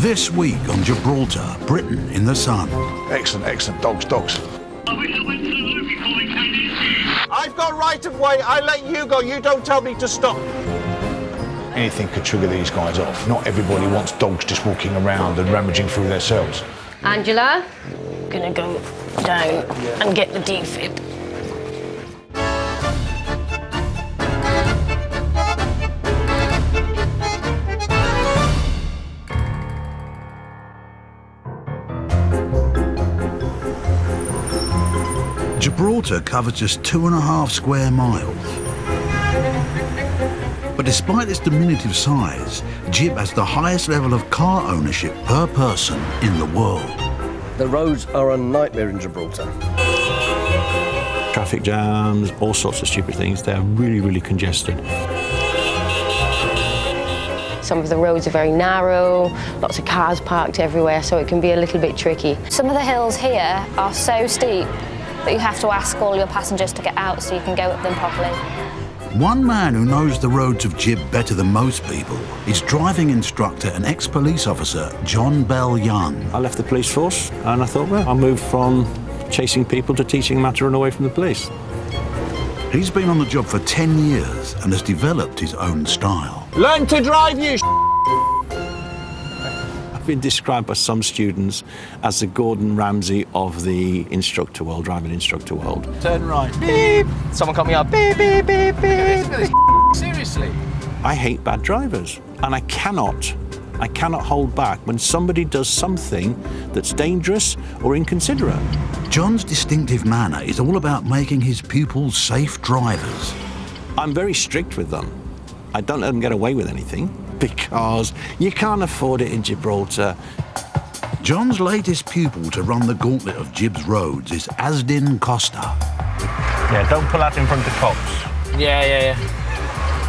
This week on Gibraltar, Britain in the sun. Excellent, excellent. Dogs, dogs. I wish I went to the loo before they came into. I've got right of way. I let you go. You don't tell me to stop. Anything could trigger these guys off. Not everybody wants dogs just walking around and rummaging through their cells. Angela, gonna go down and get the defib. Gibraltar covers just 2.5 square miles. But despite its diminutive size, Gib has the highest level of car ownership per person in the world. The roads are a nightmare in Gibraltar. Traffic jams, all sorts of stupid things. They're really, really congested. Some of the roads are very narrow, lots of cars parked everywhere, so it can be a little bit tricky. Some of the hills here are so steep that you have to ask all your passengers to get out so you can go up them properly. One man who knows the roads of Gib better than most people is driving instructor and ex-police officer John Bell Young. I left the police force and I thought, well, I'll move from chasing people to teaching them how to run away from the police. He's been on the job for 10 years and has developed his own style. Learn to drive, you I've been described by some students as the Gordon Ramsay of the instructor world, driving instructor world. Turn right. Beep. Someone cut me up. Beep, beep, beep, beep. Seriously? I hate bad drivers, and I cannot hold back when somebody does something that's dangerous or inconsiderate. John's distinctive manner is all about making his pupils safe drivers. I'm very strict with them. I don't let them get away with anything because you can't afford it in Gibraltar. John's latest pupil to run the gauntlet of Gib's roads is Asdin Costa. Yeah, don't pull out in front of cops. Yeah.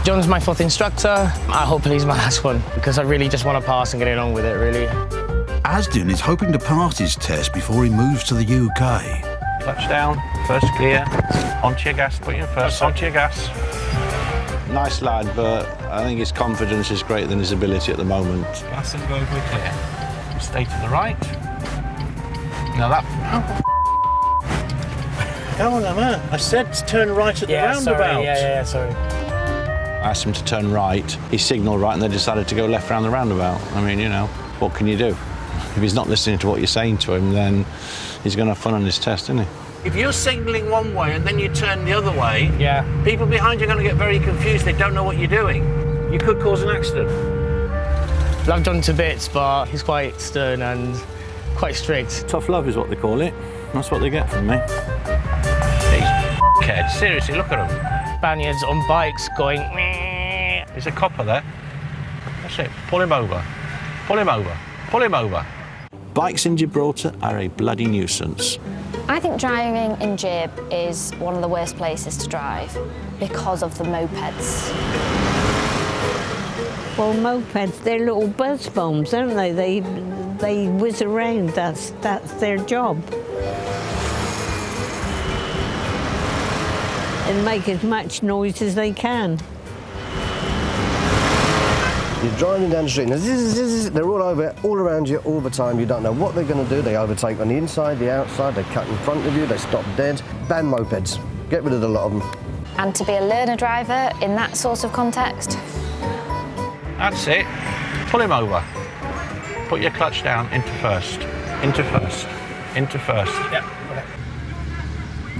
John's my 4th instructor. I hope he's my last one because I really just want to pass and get on with it, really. Asdin is hoping to pass his test before he moves to the UK. Clutch down, first gear, onto your gas, put your first, onto your gas. Nice lad, but I think his confidence is greater than his ability at the moment. Gas and go, we're clear. Stay to the right. Now that... Come on, man. I said to turn right at the roundabout. Yeah, sorry. I asked him to turn right. He signalled right and they decided to go left round the roundabout. I mean, you know, what can you do? If he's not listening to what you're saying to him, then he's going to have fun on his test, isn't he? If you're signalling one way and then you turn the other way, people behind you are going to get very confused. They don't know what you're doing. You could cause an accident. Love John to bits, but he's quite stern and quite strict. Tough love is what they call it. That's what they get from me. These kids, seriously, look at them. Spaniards on bikes going... There's a copper there. That's it. Pull him over. Pull him over. Pull him over. Bikes in Gibraltar are a bloody nuisance. I think driving in Gib is one of the worst places to drive because of the mopeds. Well, mopeds, they're little buzz bombs, aren't they? They whiz around, that's their job. And make as much noise as they can. You're driving down the street, and they're all around you all the time. You don't know what they're going to do. They overtake on the inside, the outside, they cut in front of you, they stop dead. Ban mopeds. Get rid of the lot of them. And to be a learner driver in that sort of context. That's it. Pull him over. Put your clutch down into first. Into first. Into first. Yep.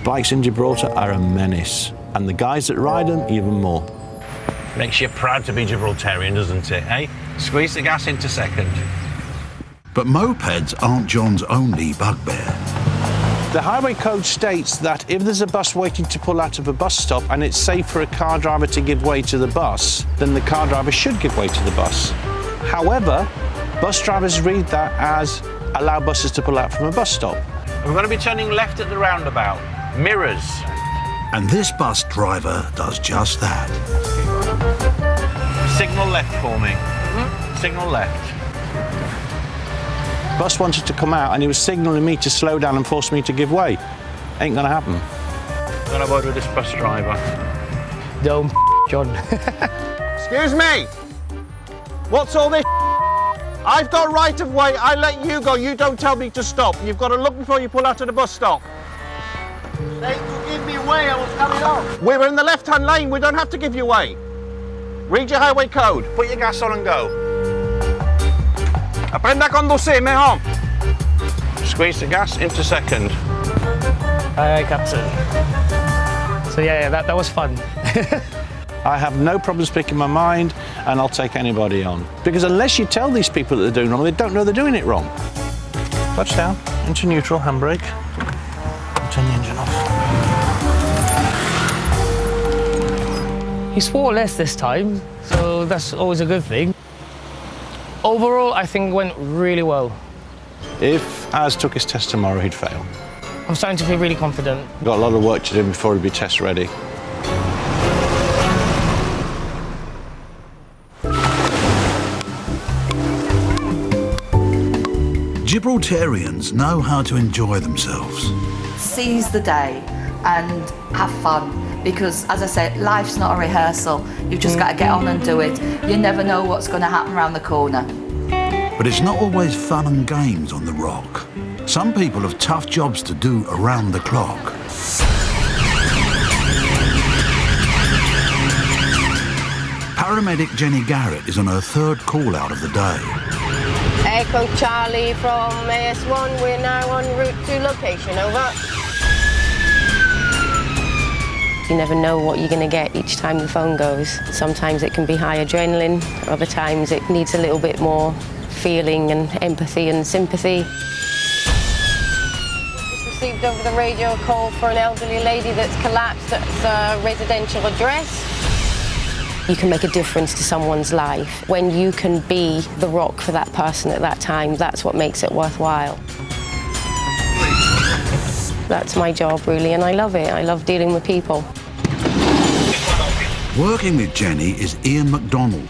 Bikes in Gibraltar are a menace, and the guys that ride them even more. Makes you proud to be Gibraltarian, doesn't it, eh? Squeeze the gas into second. But mopeds aren't John's only bugbear. The highway code states that if there's a bus waiting to pull out of a bus stop and it's safe for a car driver to give way to the bus, then the car driver should give way to the bus. However, bus drivers read that as allow buses to pull out from a bus stop. We're going to be turning left at the roundabout. Mirrors. And this bus driver does just that. Signal left for me. Signal left. Bus wanted to come out and he was signalling me to slow down and force me to give way. Ain't gonna happen. I'm gonna word with this bus driver. Don't John. Excuse me. What's all this? I've got right of way. I let you go. You don't tell me to stop. You've got to look before you pull out of the bus stop. Say to give me way, I was coming off. We're in the left-hand lane. We don't have to give you way. Read your highway code. Put your gas on and go. Aprenda a conducir, mejor. Squeeze the gas into second. Aye, Captain. So yeah, that was fun. I have no problem speaking my mind, and I'll take anybody on. Because unless you tell these people that they're doing wrong, they don't know they're doing it wrong. Touchdown, into neutral, handbrake. Turn the engine off. He swore less this time, so that's always a good thing. Overall, I think it went really well. If Az took his test tomorrow, he'd fail. I'm starting to feel really confident. Got a lot of work to do before he'd be test ready. Gibraltarians know how to enjoy themselves. Seize the day and have fun. Because, as I said, life's not a rehearsal. You've just got to get on and do it. You never know what's going to happen around the corner. But it's not always fun and games on the Rock. Some people have tough jobs to do around the clock. Paramedic Jenny Garrett is on her third call out of the day. Echo Charlie from AS1, we're now en route to location, over. You never know what you're going to get each time the phone goes. Sometimes it can be high adrenaline, other times it needs a little bit more feeling and empathy and sympathy. Just received over the radio a call for an elderly lady that's collapsed at a residential address. You can make a difference to someone's life. When you can be the rock for that person at that time, that's what makes it worthwhile. That's my job, really, and I love it. I love dealing with people. Working with Jenny is Ian MacDonald.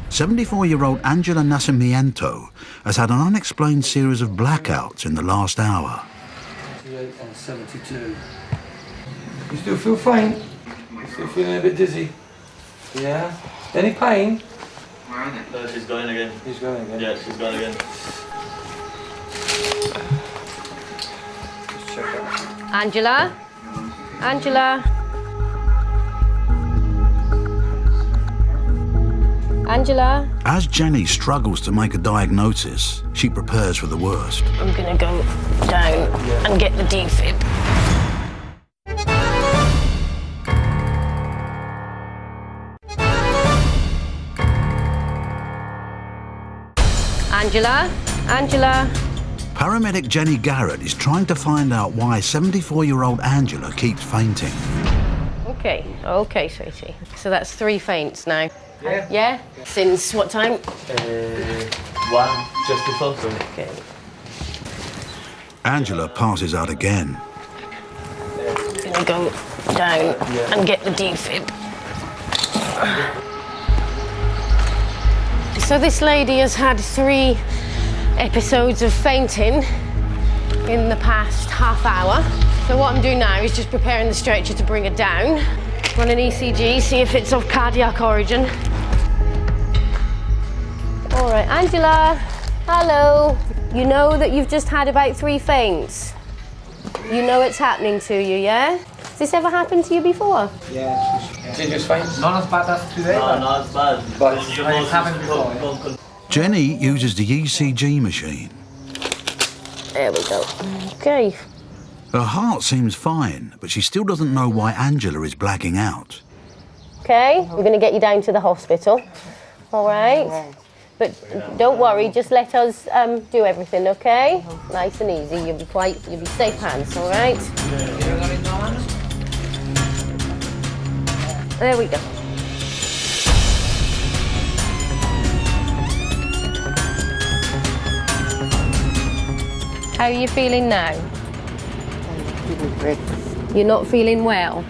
"74-year-old Angela Nascimento has had an unexplained series of blackouts in the last hour. 78 and 72. You still feel faint? You still feeling a bit dizzy? Yeah? Any pain? No, she's going again. She's going again? Yeah, she's going again. Just check out. Angela? Angela? Angela? As Jenny struggles to make a diagnosis, she prepares for the worst. I'm gonna go down and get the defib. Angela? Angela? Paramedic Jenny Garrett is trying to find out why 74-year-old Angela keeps fainting. Okay, sweetie. So that's 3 faints now. Yeah. Yeah? Since what time? 1, just before. So. Okay. Angela passes out again. I'm gonna go down and get the defib. So this lady has had 3 episodes of fainting in the past half hour. So what I'm doing now is just preparing the stretcher to bring her down. Run an ECG, see if it's of cardiac origin. All right, Angela, hello. You know that you've just had about 3 faints. You know it's happening to you, yeah? Has this ever happened to you before? Yeah. Did you faint? Not as bad as today. No, not as bad. But it's happened before. Jenny uses the ECG machine. There we go. Okay. Her heart seems fine, but she still doesn't know why Angela is blacking out. Okay, we're going to get you down to the hospital. All right? But don't worry, just let us do everything, okay? Nice and easy. You'll be safe hands, all right? There we go. How are you feeling now? You're not feeling well?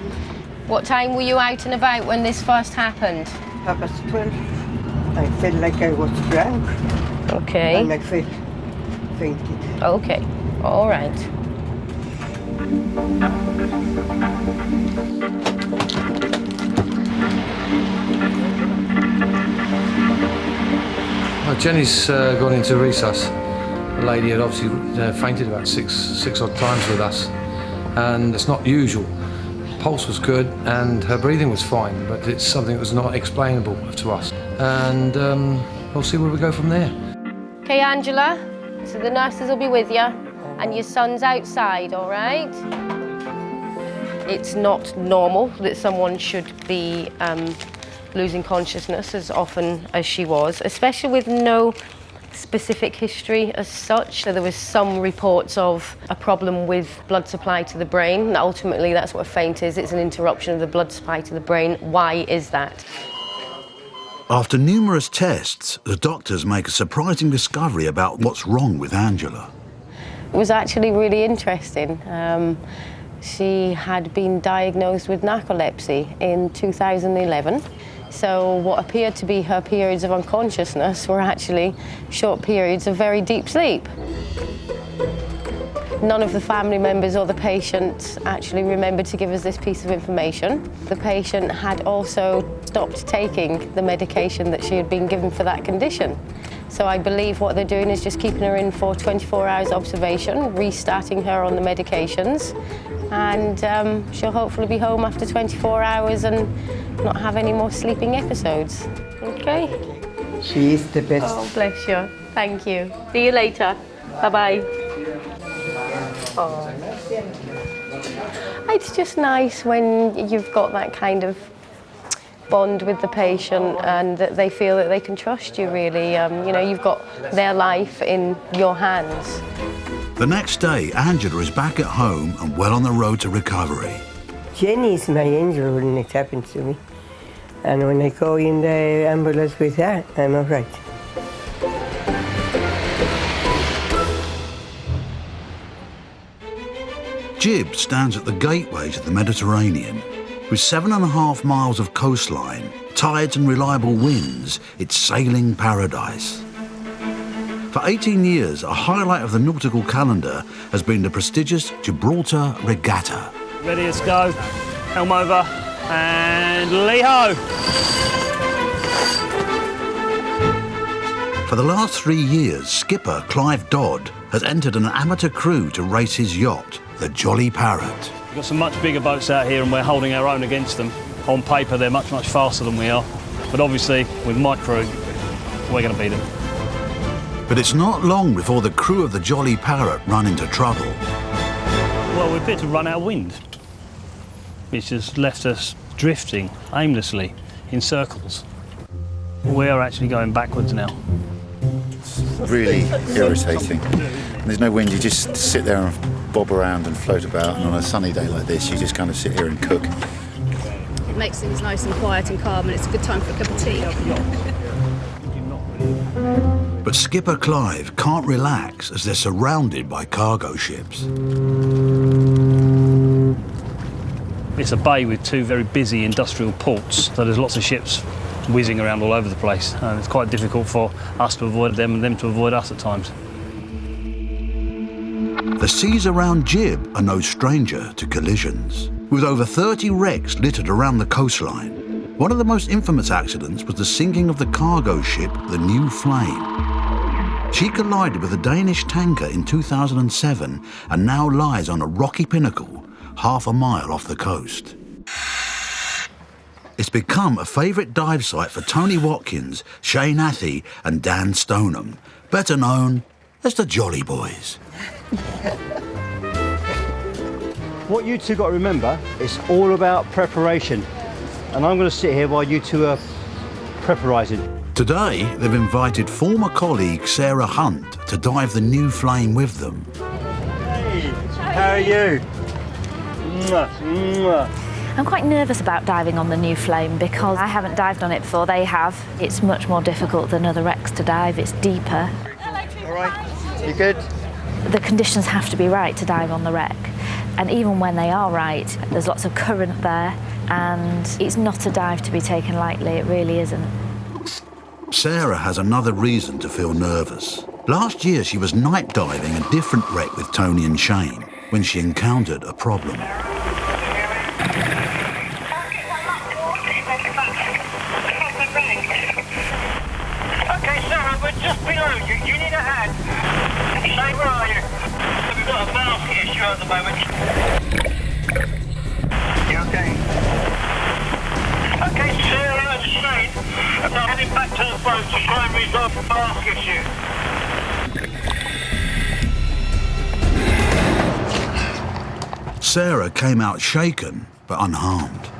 What time were you out and about when this first happened? 12:30. I felt like I was drunk. Okay. And I fainted. Okay, all right. Jenny's gone into resus. The lady had obviously fainted about six odd times with us, and it's not usual. Pulse was good and her breathing was fine, but it's something that was not explainable to us. And we'll see where we go from there. Okay, Angela, so the nurses will be with you, and your son's outside, all right? It's not normal that someone should be losing consciousness as often as she was, especially with no specific history as such. So there was some reports of a problem with blood supply to the brain. Ultimately, that's what a faint is. It's an interruption of the blood supply to the brain. Why is that? After numerous tests, the doctors make a surprising discovery about what's wrong with Angela. It was actually really interesting. She had been diagnosed with narcolepsy in 2011. So what appeared to be her periods of unconsciousness were actually short periods of very deep sleep. None of the family members or the patient actually remembered to give us this piece of information. The patient had also stopped taking the medication that she had been given for that condition. So I believe what they're doing is just keeping her in for 24 hours observation, restarting her on the medications, and she'll hopefully be home after 24 hours and not have any more sleeping episodes. Okay? She is the best. Oh, bless you. Thank you. See you later. Bye-bye. Oh. It's just nice when you've got that kind of bond with the patient and that they feel that they can trust you, really. You know, you've got their life in your hands. The next day, Angela is back at home and well on the road to recovery. Jenny is my angel when it happened to me. And when I go in the ambulance with her, I'm all right. Gib stands at the gateway to the Mediterranean. With 7.5 miles of coastline, tides and reliable winds, it's sailing paradise. For 18 years, a highlight of the nautical calendar has been the prestigious Gibraltar Regatta. Ready, let's go. Helm over and lee-ho. For the last 3 years, skipper Clive Dodd has entered an amateur crew to race his yacht, the Jolly Parrot. We've got some much bigger boats out here and we're holding our own against them. On paper, they're much, much faster than we are. But obviously, with my crew, we're going to beat them. But it's not long before the crew of the Jolly Parrot run into trouble. Well, we're a bit to run out of wind, which has left us drifting aimlessly in circles. We're actually going backwards now. It's really irritating. There's no wind, you just sit there and bob around and float about, and on a sunny day like this, you just kind of sit here and cook. It makes things nice and quiet and calm, and it's a good time for a cup of tea. But skipper Clive can't relax as they're surrounded by cargo ships. It's a bay with two very busy industrial ports, so there's lots of ships whizzing around all over the place, and it's quite difficult for us to avoid them and them to avoid us at times. The seas around Gib are no stranger to collisions. With over 30 wrecks littered around the coastline, one of the most infamous accidents was the sinking of the cargo ship, the New Flame. She collided with a Danish tanker in 2007 and now lies on a rocky pinnacle half a mile off the coast. It's become a favourite dive site for Tony Watkins, Shane Athy and Dan Stoneham, better known as the Jolly Boys. What you two got to remember, it's all about preparation. And I'm going to sit here while you two are preparising. Today, they've invited former colleague Sarah Hunt to dive the New Flame with them. Hey, how are you? Mwah, mwah. I'm quite nervous about diving on the New Flame because I haven't dived on it before, they have. It's much more difficult than other wrecks to dive, it's deeper. All right, you good? The conditions have to be right to dive on the wreck. And even when they are right, there's lots of current there, and it's not a dive to be taken lightly, it really isn't. Sarah has another reason to feel nervous. Last year, she was night diving a different wreck with Tony and Shane when she encountered a problem. Okay, Sarah, we're just the moment. You okay? Okay, Sarah and Shane are now heading back to the boat to try and resolve the mask issue. Sarah came out shaken but unharmed.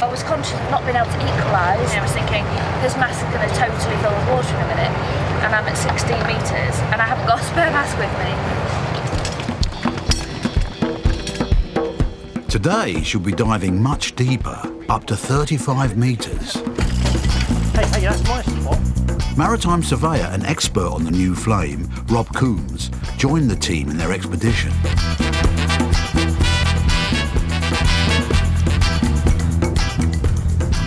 I was conscious of not being able to equalise. I was thinking, this mask is going to totally fill with water in a minute, and I'm at 16 metres, and I haven't got a spare mask with me. Today she'll be diving much deeper, up to 35 metres. Hey, that's my spot. Maritime surveyor and expert on the new flame, Rob Coombs, joined the team in their expedition.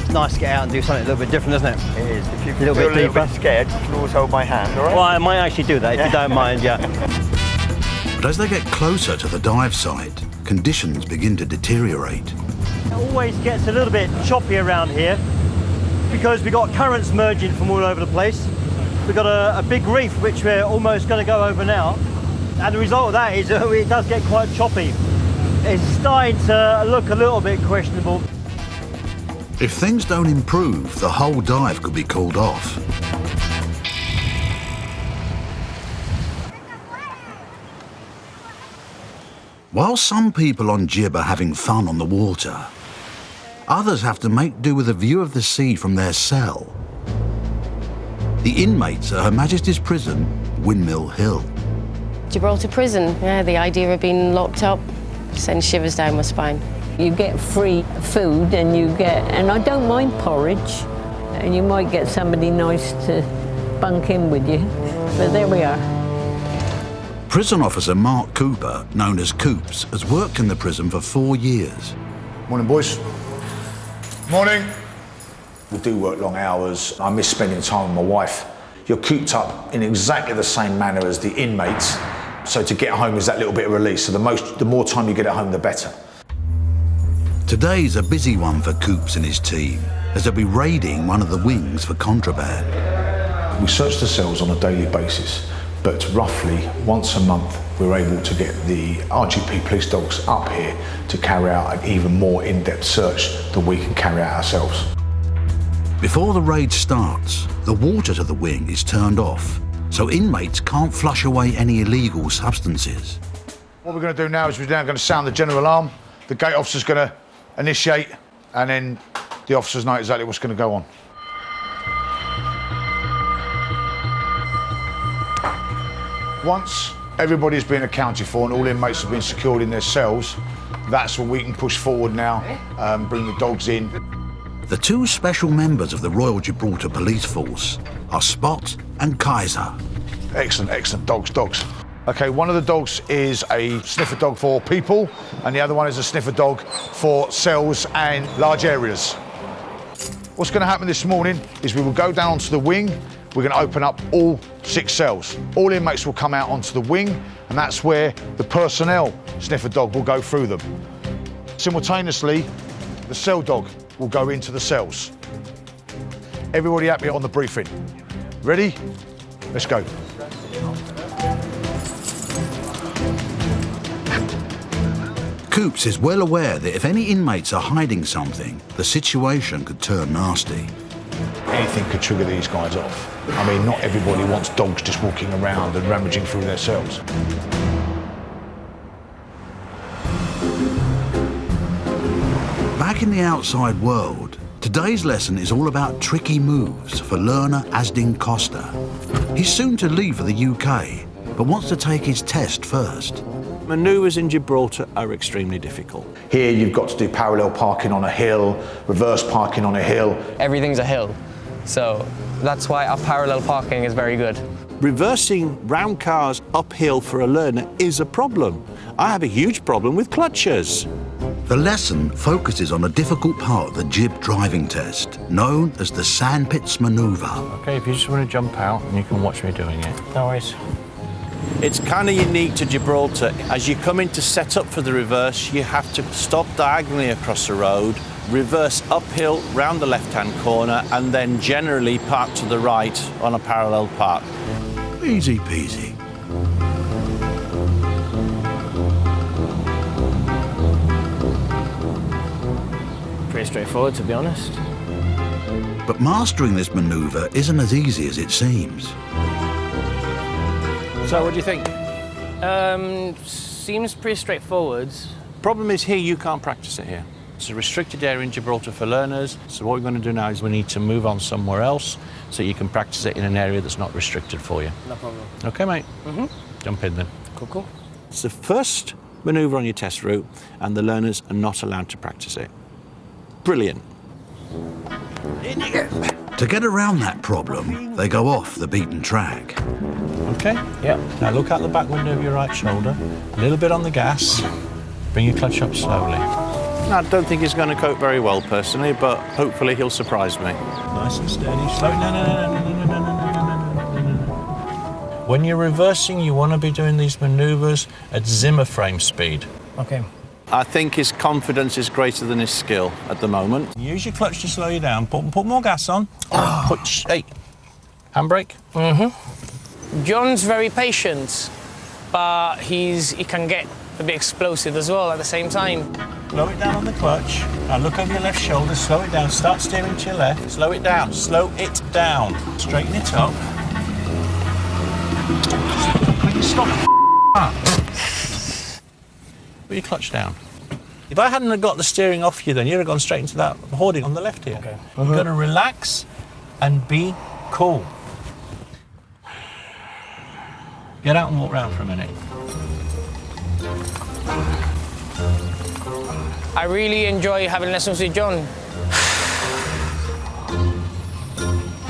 It's nice to get out and do something a little bit different, isn't it? It is. If you a little feel bit deeper. Scared, you can always hold my hand, all right? Well, I might actually do that if you don't mind, yeah. But as they get closer to the dive site, conditions begin to deteriorate. It always gets a little bit choppy around here because we've got currents merging from all over the place. We've got a big reef which we're almost going to go over now, and the result of that is it does get quite choppy. It's starting to look a little bit questionable. If things don't improve, the whole dive could be called off. While some people on Gib are having fun on the water, others have to make do with a view of the sea from their cell. The inmates at Her Majesty's Prison, Windmill Hill. Gibraltar prison, yeah, the idea of being locked up sends shivers down my spine. You get free food and I don't mind porridge, and you might get somebody nice to bunk in with you, but there we are. Prison officer Mark Cooper, known as Coops, has worked in the prison for 4 years. Morning, boys. Morning. We do work long hours. I miss spending time with my wife. You're cooped up in exactly the same manner as the inmates, so to get home is that little bit of release. So the more time you get at home, the better. Today's a busy one for Coops and his team, as they'll be raiding one of the wings for contraband. We search the cells on a daily basis, but roughly once a month we're able to get the RGP police dogs up here to carry out an even more in-depth search than we can carry out ourselves. Before the raid starts, the water to the wing is turned off, so inmates can't flush away any illegal substances. What we're going to do now is we're now going to sound the general alarm. The gate officer's going to initiate, and then the officers know exactly what's going to go on. Once everybody's been accounted for and all inmates have been secured in their cells, that's when we can push forward now, bring the dogs in. The two special members of the Royal Gibraltar Police Force are Spot and Kaiser. Excellent, excellent. Dogs. Okay, one of the dogs is a sniffer dog for people, and the other one is a sniffer dog for cells and large areas. What's going to happen this morning is we will go down onto the wing. We're going to open up all 6 cells. All inmates will come out onto the wing, and that's where the personnel sniffer dog will go through them. Simultaneously, the cell dog will go into the cells. Everybody happy on the briefing? Ready? Let's go. Coops is well aware that if any inmates are hiding something, the situation could turn nasty. Anything could trigger these guys off. I mean, not everybody wants dogs just walking around and rummaging through their cells. Back in the outside world, today's lesson is all about tricky moves for learner Asdin Costa. He's soon to leave for the UK, but wants to take his test first. Manoeuvres in Gibraltar are extremely difficult. Here you've got to do parallel parking on a hill, reverse parking on a hill. Everything's a hill, so that's why our parallel parking is very good. Reversing round cars uphill for a learner is a problem. I have a huge problem with clutches. The lesson focuses on a difficult part of the Gib driving test, known as the sandpits manoeuvre. Okay, if you just want to jump out, and you can watch me doing it. No worries. It's kind of unique to Gibraltar. As you come in to set up for the reverse, you have to stop diagonally across the road, reverse uphill round the left-hand corner, and then generally park to the right on a parallel park. Easy peasy. pretty straightforward, to be honest. But mastering this manoeuvre isn't as easy as it seems. So what do you think? Seems pretty straightforward. Problem is here, you can't practice it here. It's a restricted area in Gibraltar for learners, so what we're going to do now is we need to move on somewhere else so you can practice it in an area that's not restricted for you. No problem. Okay, mate? Mm-hmm. Jump in then. Cool, cool. It's the first manoeuvre on your test route, and the learners are not allowed to practice it. Brilliant. To get around that problem, they go off the beaten track. Okay? Yeah. Now look out the back window of your right shoulder, a little bit on the gas, bring your clutch up slowly. Now, I don't think he's going to cope very well, personally, but hopefully he'll surprise me. Nice and steady, slow it down. When you're reversing, you want to be doing these manoeuvres at Zimmer frame speed. Okay. I think his confidence is greater than his skill at the moment. Use your clutch to slow you down. Put more gas on. Hey, handbrake. Mm-hmm. John's very patient, but he can get a bit explosive as well at the same time. Slow it down on the clutch. Now look over your left shoulder, slow it down. Start steering to your left. Slow it down. Slow it down. Straighten it up. Stop. Put your clutch down. If I hadn't have got the steering off you, then you'd have gone straight into that hoarding on the left here. Okay. You've got to relax and be cool. Get out and walk around for a minute. I really enjoy having lessons with John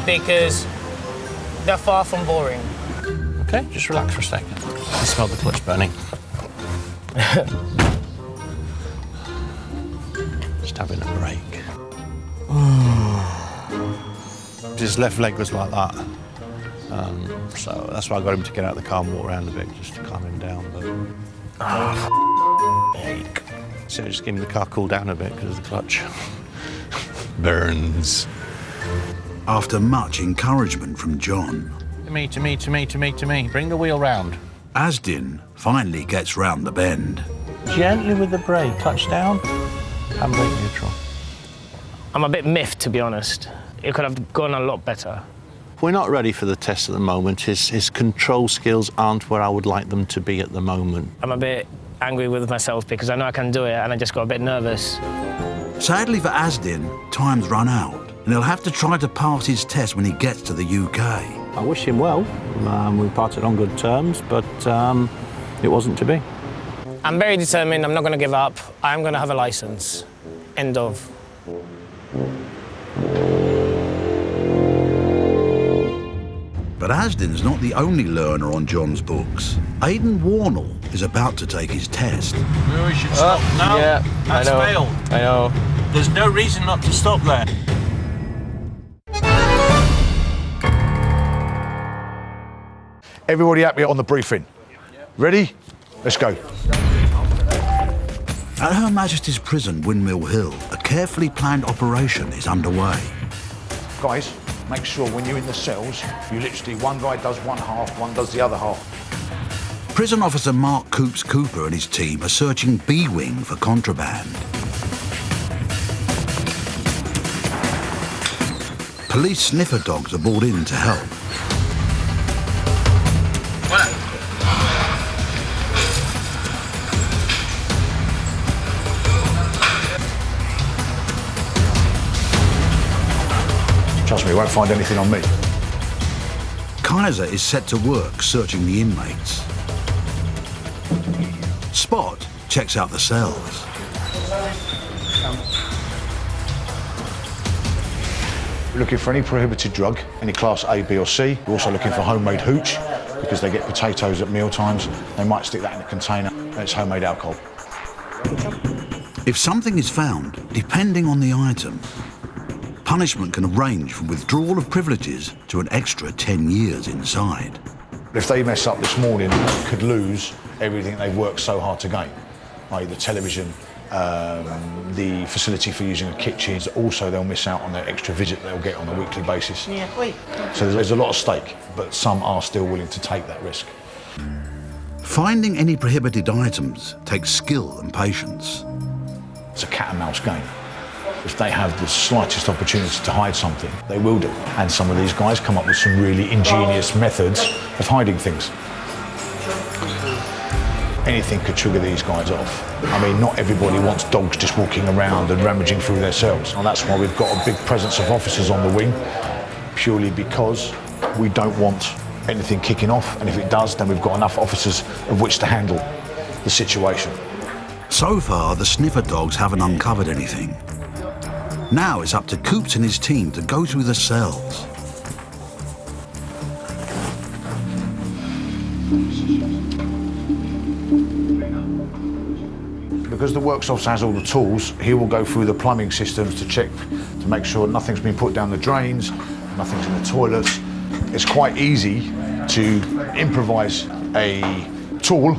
because they're far from boring. Okay, just relax for a second. I smell the clutch burning. Just having a break. His left leg was like that. So that's why I got him to get out of the car and walk around a bit, just to calm him down. But ache. So just give him the car cool down a bit because of the clutch. Burns. After much encouragement from John, To me. Bring the wheel round. Asdin finally gets round the bend. Gently with the brake. Clutch down. Handbrake neutral. I'm a bit miffed, to be honest. It could have gone a lot better. We're not ready for the test at the moment. His control skills aren't where I would like them to be at the moment. I'm a bit angry with myself because I know I can do it and I just got a bit nervous. Sadly for Asdin, time's run out, and he'll have to try to pass his test when he gets to the UK. I wish him well. We parted on good terms, but it wasn't to be. I'm very determined. I'm not going to give up. I'm going to have a license. End of. But Asdin's not the only learner on John's books. Aidan Warnell is about to take his test. We should stop now. Yeah, that's I know. failed. I know. There's no reason not to stop there. Everybody happy on the briefing? Ready? Let's go. At Her Majesty's Prison, Windmill Hill, a carefully planned operation is underway. Guys, make sure when you're in the cells, you literally, one guy does one half, one does the other half. Prison officer Mark Cooper and his team are searching B-Wing for contraband. Police sniffer dogs are brought in to help. Trust me, you won't find anything on me. Kaiser is set to work searching the inmates. Spot checks out the cells. We're looking for any prohibited drug, any class A, B or C. We're also looking for homemade hooch, because they get potatoes at meal times. They might stick that in a container, and it's homemade alcohol. If something is found, depending on the item, punishment can range from withdrawal of privileges to an extra 10 years inside. If they mess up this morning, they could lose everything they've worked so hard to gain, like the television, the facility for using the kitchens. Also, they'll miss out on their extra visit they'll get on a weekly basis. So there's a lot at stake, but some are still willing to take that risk. Finding any prohibited items takes skill and patience. It's a cat and mouse game. If they have the slightest opportunity to hide something, they will do. And some of these guys come up with some really ingenious methods of hiding things. Anything could trigger these guys off. I mean, not everybody wants dogs just walking around and rummaging through their cells. And that's why we've got a big presence of officers on the wing, purely because we don't want anything kicking off. And if it does, then we've got enough officers of which to handle the situation. So far, the sniffer dogs haven't uncovered anything. Now it's up to Coops and his team to go through the cells. Because the works officer has all the tools, he will go through the plumbing systems to check, to make sure nothing's been put down the drains, nothing's in the toilets. It's quite easy to improvise a tool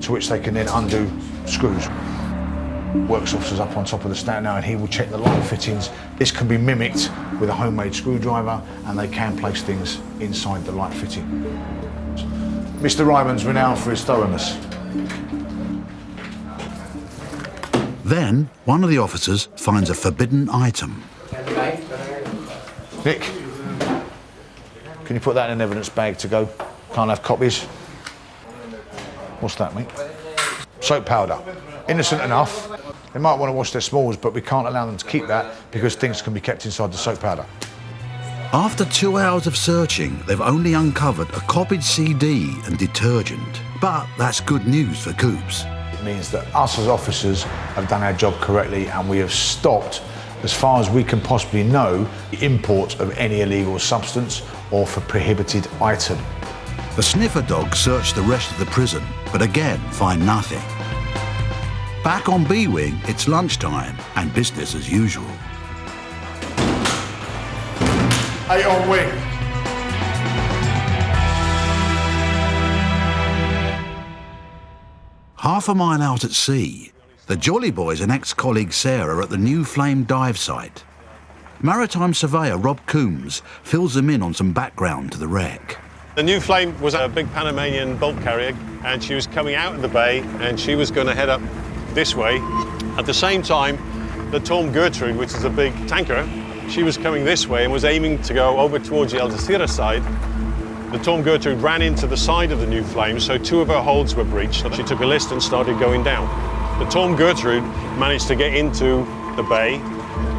to which they can then undo screws. Works officer's up on top of the stand now and he will check the light fittings. This can be mimicked with a homemade screwdriver and they can place things inside the light fitting. Mr. Ryman's renowned for his thoroughness. Then, one of the officers finds a forbidden item. Nick, can you put that in an evidence bag to go? Can't have copies. What's that, mate? Soap powder. Innocent enough. They might want to wash their smalls, but we can't allow them to keep that because things can be kept inside the soap powder. After 2 hours of searching, they've only uncovered a copied CD and detergent. But that's good news for Coops. It means that us as officers have done our job correctly and we have stopped, as far as we can possibly know, the import of any illegal substance or for prohibited item. The sniffer dogs search the rest of the prison, but again find nothing. Back on B-Wing, it's lunchtime and business as usual. 8 on wing. Half a mile out at sea, the Jolly Boys and ex-colleague Sarah are at the new Flame dive site. Maritime surveyor Rob Coombs fills them in on some background to the wreck. The New Flame was a big Panamanian bulk carrier and she was coming out of the bay and she was going to head up this way. At the same time, the Tom Gertrude, which is a big tanker, she was coming this way and was aiming to go over towards the Algeciras side. The Tom Gertrude ran into the side of the New Flame, so 2 of her holds were breached. She took a list and started going down. The Tom Gertrude managed to get into the bay,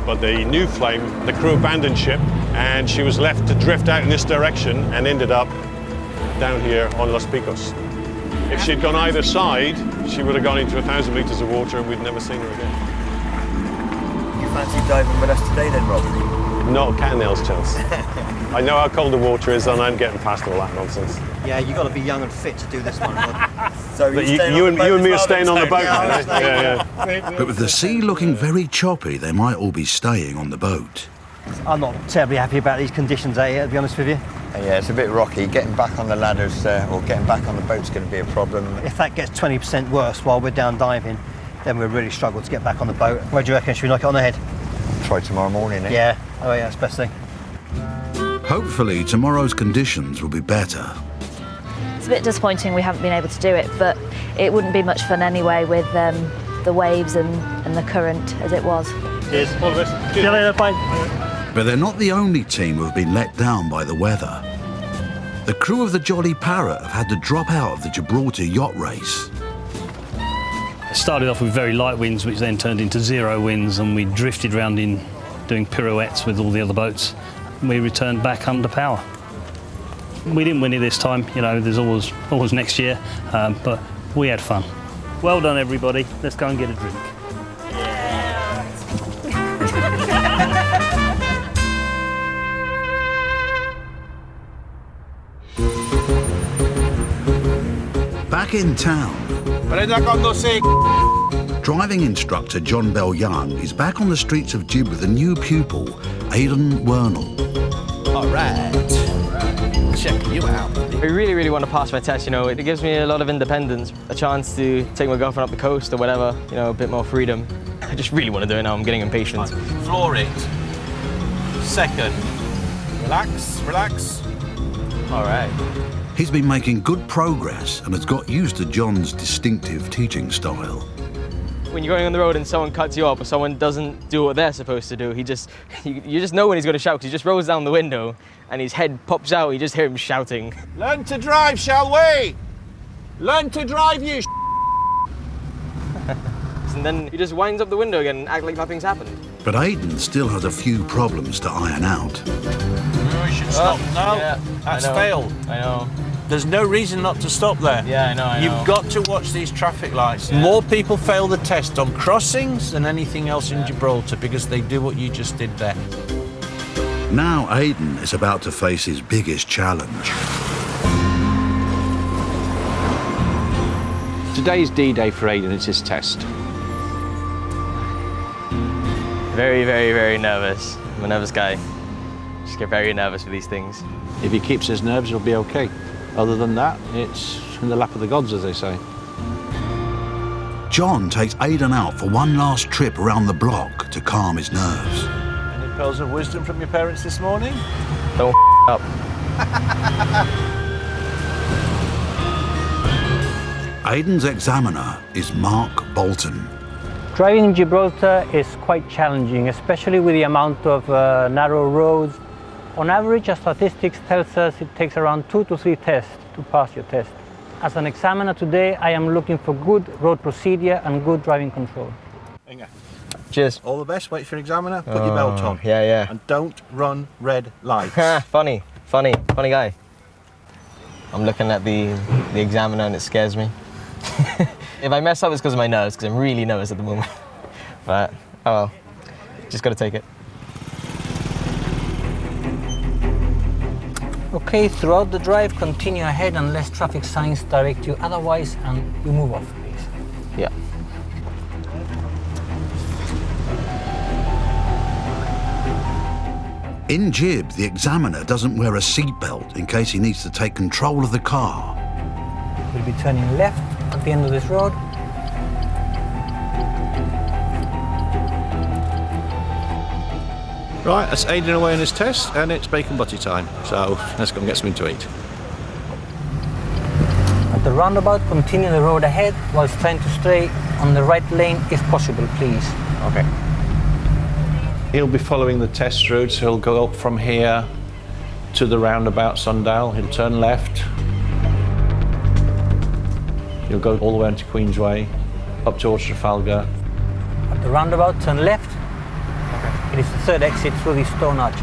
but the New Flame, the crew abandoned ship, and she was left to drift out in this direction and ended up down here on Los Picos. If she'd gone either side, she would have gone into 1,000 meters of water and we'd never seen her again. You fancy diving with us today then, Rob? Not a cat and nails chance. I know how cold the water is and I'm getting past all that nonsense. Yeah, you've got to be young and fit to do this one, Rod. So you and me are staying on the boat. Yeah. But with the sea looking very choppy, they might all be staying on the boat. I'm not terribly happy about these conditions out here, to be honest with you. Yeah, it's a bit rocky. Getting back on the ladders or getting back on the boat's going to be a problem. If that gets 20% worse while we're down diving, then we'll really struggle to get back on the boat. Where do you reckon? Should we knock it on the head? Try tomorrow morning, eh? Yeah. Oh yeah, that's the best thing. Hopefully tomorrow's conditions will be better. It's a bit disappointing we haven't been able to do it, but it wouldn't be much fun anyway with the waves and the current as it was. Cheers. All the best. See you later. Bye. But they're not the only team who have been let down by the weather. The crew of the Jolly Parrot have had to drop out of the Gibraltar yacht race. It started off with very light winds, which then turned into 0 winds, and we drifted around in doing pirouettes with all the other boats. We returned back under power. We didn't win it this time, you know, there's always next year, but we had fun. Well done, everybody. Let's go and get a drink. Back in town, driving instructor John Bell Young is back on the streets of Gib with a new pupil, Aidan Wernell. All right. Check you out. I really want to pass my test, you know. It gives me a lot of independence, a chance to take my girlfriend up the coast or whatever, you know, a bit more freedom. I just really want to do it now. I'm getting impatient. Floor it. Second. Relax, relax. All right. He's been making good progress and has got used to John's distinctive teaching style. When you're going on the road and someone cuts you off or someone doesn't do what they're supposed to do, you just know when he's going to shout because he just rolls down the window and his head pops out, you just hear him shouting. Learn to drive, shall we? Learn to drive, you And then he just winds up the window again and acts like nothing's happened. But Aidan still has a few problems to iron out. We should stop. No, that's failed. I know. There's no reason not to stop there. Yeah, I know. You've got to watch these traffic lights. Yeah. More people fail the test on crossings than anything else in Gibraltar because they do what you just did there. Now Aidan is about to face his biggest challenge. Today's D-Day for Aidan. It's his test. Very, very, very nervous. I'm a nervous guy. Just get very nervous with these things. If he keeps his nerves, he'll be okay. Other than that, it's in the lap of the gods, as they say. John takes Aidan out for one last trip around the block to calm his nerves. Any pearls of wisdom from your parents this morning? Don't up. Aidan's examiner is Mark Bolton. Driving in Gibraltar is quite challenging, especially with the amount of narrow roads. On average, our statistics tells us it takes around 2 to 3 tests to pass your test. As an examiner today, I am looking for good road procedure and good driving control. Inga. Cheers. All the best. Wait for your examiner. Put your belt on. Yeah, yeah. And don't run red lights. Funny guy. I'm looking at the examiner and it scares me. If I mess up, it's because of my nerves, because I'm really nervous at the moment. But, oh well, just got to take it. Okay, throughout the drive, continue ahead unless traffic signs direct you otherwise, and you move off, please. Yeah. In Gib, the examiner doesn't wear a seatbelt in case he needs to take control of the car. We'll be turning left at the end of this road. Right, that's Aidan away on his test, and it's bacon butty time. So let's go and get something to eat. At the roundabout, continue the road ahead while trying to stay on the right lane if possible, please. Okay. He'll be following the test route, so he'll go up from here to the roundabout Sundial. He'll turn left. He'll go all the way onto Queensway, up towards Trafalgar. At the roundabout, turn left. It is the third exit through these stone arches.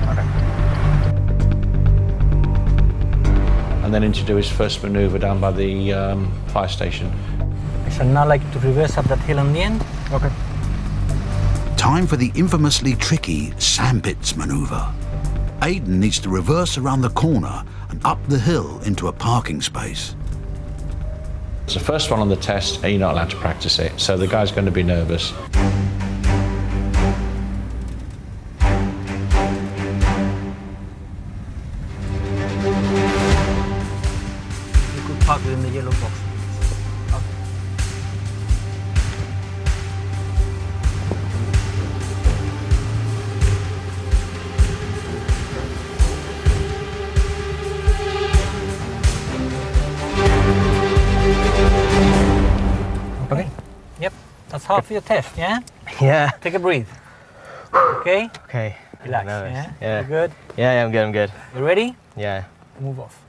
Okay. And then in to do his first manoeuvre down by the fire station. I shall now like you to reverse up that hill on the end. Okay. Time for the infamously tricky sandpits manoeuvre. Aidan needs to reverse around the corner and up the hill into a parking space. It's the first one on the test, and you're not allowed to practice it, so the guy's going to be nervous. Park within the yellow box. Okay. Yep. That's half of your test, yeah? Yeah. Take a breathe. Okay? Okay. Relax, yeah? You good? Yeah, I'm good, I'm good. You ready? Yeah. Move off.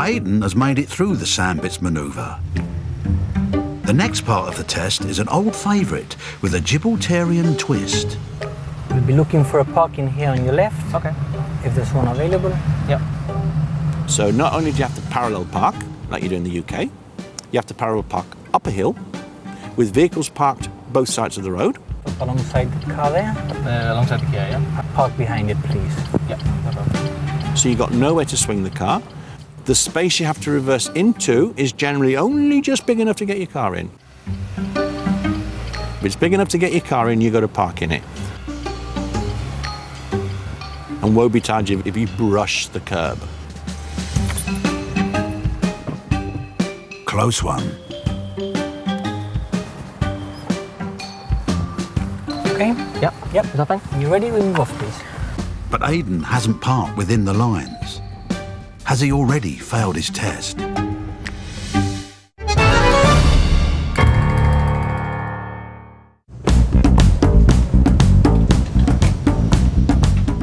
Aidan has made it through the sandpits manoeuvre. The next part of the test is an old favourite with a Gibraltarian twist. We'll be looking for a parking here on your left. Okay. If there's one available. Yep. So not only do you have to parallel park, like you do in the UK, you have to parallel park up a hill with vehicles parked both sides of the road. Alongside the car there? Alongside the car, yeah. Park behind it, please. Yep, no problem. So you've got nowhere to swing the car. The space you have to reverse into is generally only just big enough to get your car in. If it's big enough to get your car in, you've got to park in it. And woe betide you if you brush the curb. Close one. Okay? Yep. Yep. Is that fine? You ready? We move off, please. But Aidan hasn't parked within the lines. Has he already failed his test?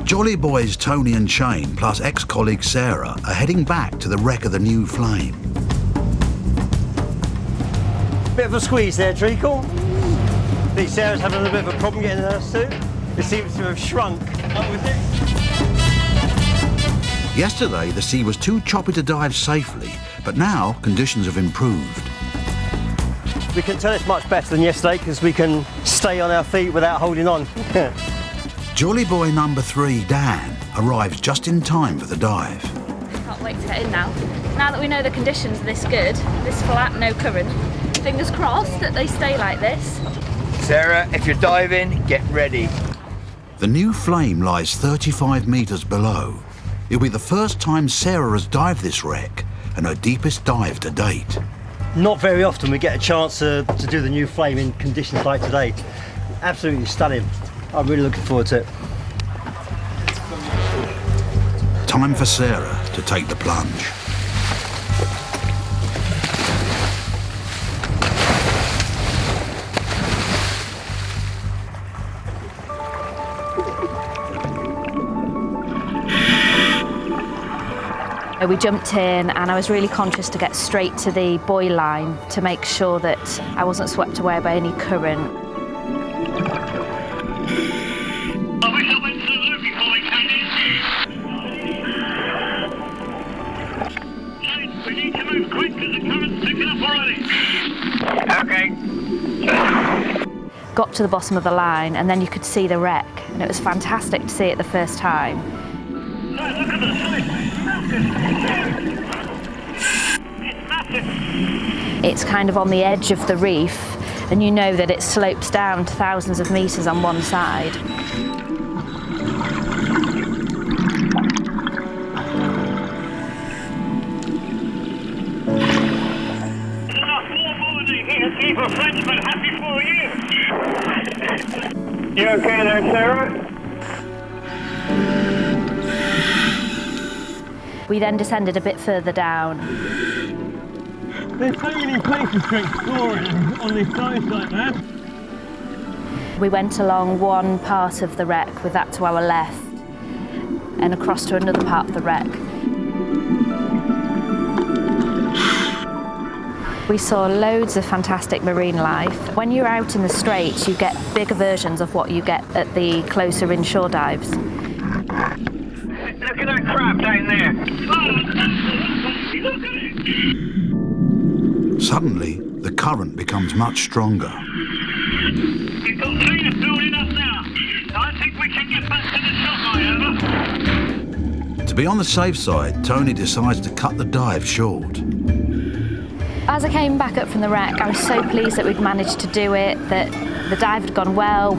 Jolly boys Tony and Shane, plus ex-colleague Sarah, are heading back to the wreck of the New Flame. Bit of a squeeze there, Treacle. I think Sarah's having a bit of a problem getting in her suit. It seems to have shrunk. Up with it. Yesterday, the sea was too choppy to dive safely, but now conditions have improved. We can tell it's much better than yesterday because we can stay on our feet without holding on. Jolly boy number 3, Dan, arrives just in time for the dive. Can't wait to get in now. Now that we know the conditions are this good, this flat, no current, fingers crossed that they stay like this. Sarah, if you're diving, get ready. The New Flame lies 35 metres below. It'll be the first time Sarah has dived this wreck and her deepest dive to date. Not very often we get a chance to do the New Flame in conditions like today. Absolutely stunning. I'm really looking forward to it. Time for Sarah to take the plunge. We jumped in and I was really conscious to get straight to the buoy line to make sure that I wasn't swept away by any current. I wish I went to the loo before we came in. Shane, we need to move quick because the current's picking up already. Okay. Got to the bottom of the line and then you could see the wreck and it was fantastic to see it the first time. No, look at the size. It's massive. It's kind of on the edge of the reef and you know that it slopes down to thousands of metres on one side. Keep a Frenchman happy for you. You okay there, Sarah? We then descended a bit further down. There's so many places to explore on this dive site, man. We went along one part of the wreck with that to our left and across to another part of the wreck. We saw loads of fantastic marine life. When you're out in the Straits, you get bigger versions of what you get at the closer inshore dives. Look at that crab down there. Look at it. Suddenly, the current becomes much stronger. You've got cleaner building up now. I think we can get back to the shop, over. To be on the safe side, Tony decides to cut the dive short. As I came back up from the wreck, I was so pleased that we'd managed to do it, that the dive had gone well,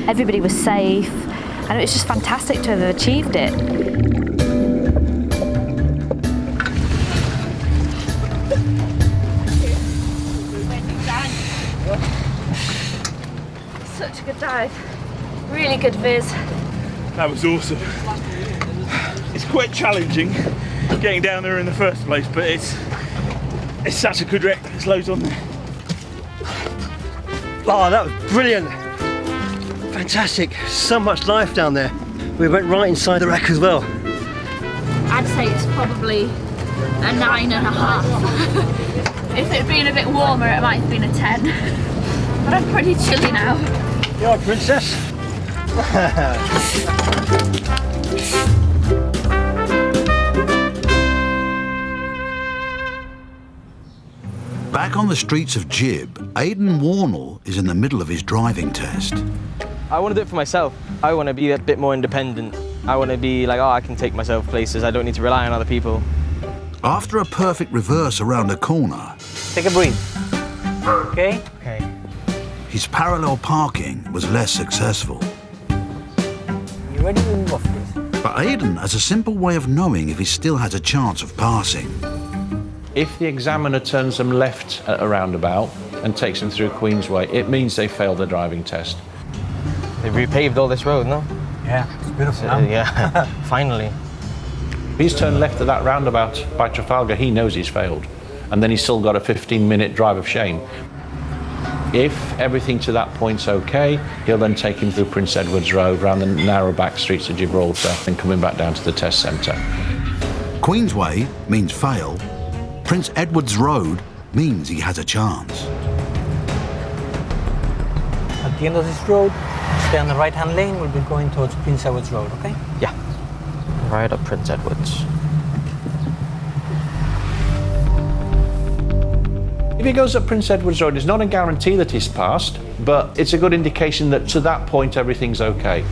everybody was safe, and it was just fantastic to have achieved it. Such a good dive. Really good viz. That was awesome. It's quite challenging getting down there in the first place, but it's such a good wreck. There's loads on there. Oh, that was brilliant. Fantastic. So much life down there. We went right inside the wreck as well. I'd say it's probably a 9.5. If it had been a bit warmer, it might have been a 10. But I'm pretty chilly now. You are, princess. Back on the streets of Gib, Aidan Warnell is in the middle of his driving test. I want to do it for myself. I want to be a bit more independent. I want to be like, oh, I can take myself places. I don't need to rely on other people. After a perfect reverse around a corner, Take a breathe. Okay? Okay. his parallel parking was less successful. You ready to move off this? But Aidan has a simple way of knowing if he still has a chance of passing. If the examiner turns them left at a roundabout and takes them through Queensway, it means they failed the driving test. They've repaved all this road, no? Yeah, it's beautiful. Yeah, finally. If he's turned left at that roundabout by Trafalgar, he knows he's failed. And then he's still got a 15-minute drive of shame. If everything to that point's okay, he'll then take him through Prince Edward's Road, round the narrow back streets of Gibraltar, and coming back down to the test centre. Queensway means fail. Prince Edward's Road means he has a chance. At the end of this road, stay on the right-hand lane. We'll be going towards Prince Edward's Road, okay? Yeah. Right up Prince Edward's. If he goes up Prince Edward's Road, it's not a guarantee that he's passed, but it's a good indication that to that point everything's okay.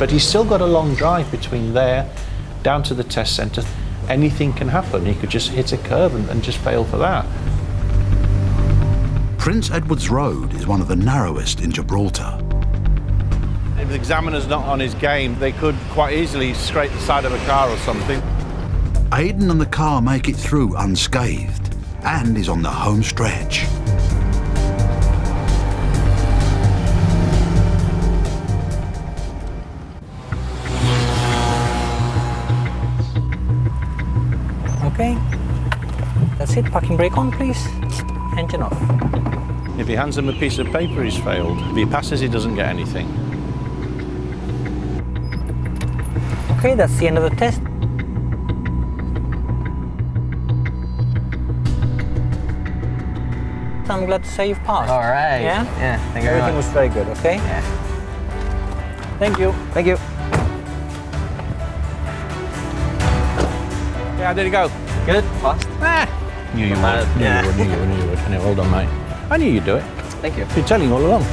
But he's still got a long drive between there down to the test centre. Anything can happen. He could just hit a curve and just fail for that. Prince Edward's Road is one of the narrowest in Gibraltar. If the examiner's not on his game, they could quite easily scrape the side of a car or something. Aidan and the car make it through unscathed and is on the home stretch. Okay. That's it. Parking brake on, please. Engine off. If he hands him a piece of paper, he's failed. If he passes, he doesn't get anything. Okay, that's the end of the test. I'm glad to say you've passed. All right. Yeah? Yeah, thank you very Everything much. was very good, okay? Yeah. Thank you. Thank you. Yeah, how did it go? Good. Passed. Knew you would. Knew you would. Anyway, well done, mate. I knew you'd do it. Thank you. Been telling you all along.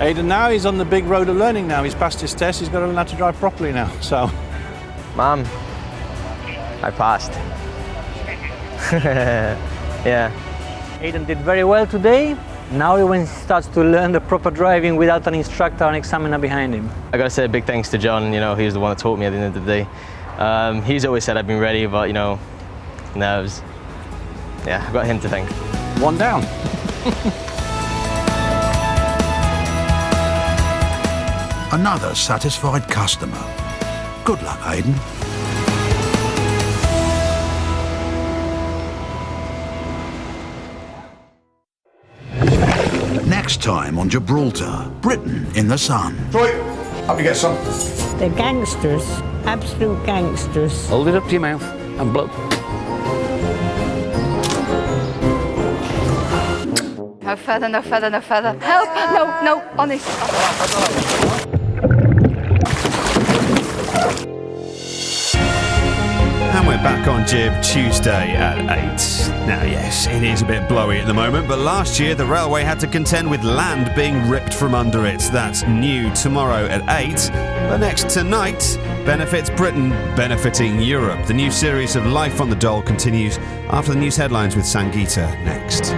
Aidan now, he's on the big road of learning now. He's passed his test. He's got to learn how to drive properly now, so. Mom, I passed. Yeah. Aidan did very well today. Now when he starts to learn the proper driving without an instructor or an examiner behind him. I got to say a big thanks to John. You know, he was the one that taught me at the end of the day. He's always said I've been ready, but you know, nerves. Yeah, I've got him to thank. One down. Another satisfied customer. Good luck, Aidan. Next time on Gibraltar, Britain in the sun. Troy, help me get some. They're gangsters, absolute gangsters. Hold it up to your mouth and blow. No further, no further, no further. Help! No, no, honest. And we're back on Jib Tuesday at 8. Now, yes, it is a bit blowy at the moment, but last year the railway had to contend with land being ripped from under it. That's new tomorrow at 8. But next tonight, Benefits Britain, benefiting Europe. The new series of Life on the Dole continues after the news headlines with Sangeeta next.